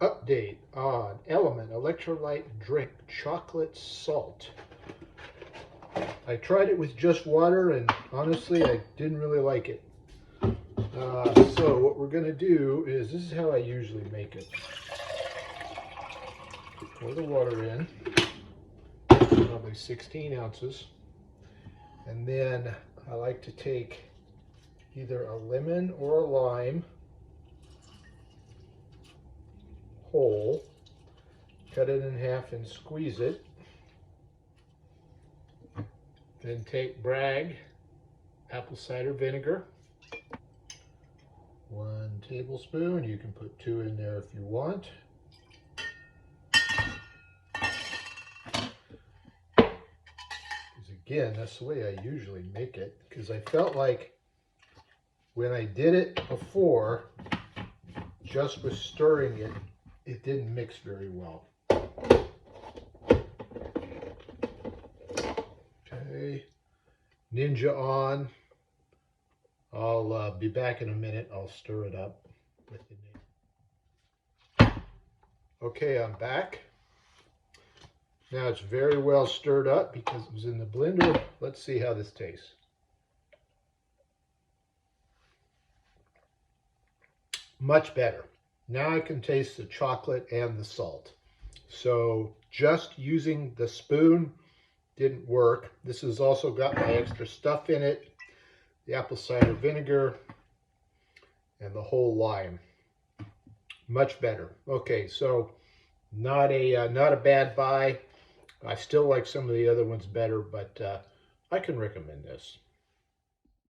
Update on Element Electrolyte Drink Chocolate Salt. I tried it with just water and honestly I didn't really like it. So what we're going to do is, this is how I usually make it. Pour the water in, probably 16 ounces. And then I like to take either a lemon or a lime whole, cut it in half and squeeze it. Then take Bragg apple cider vinegar, 1 tablespoon. You can put 2 in there if you want. Because again, that's the way I usually make it, because I felt like when I did it before, just with stirring it, it didn't mix very well. Okay, Ninja on. I'll be back in a minute. I'll stir it up with the Ninja. Okay, I'm back. Now it's very well stirred up because it was in the blender. Let's see how this tastes. Much better. Now I can taste the chocolate and the salt. So just using the spoon didn't work. This has also got my extra stuff in it, the apple cider vinegar and the whole lime. Much better. Okay, so not a bad buy. I still like some of the other ones better, but I can recommend this.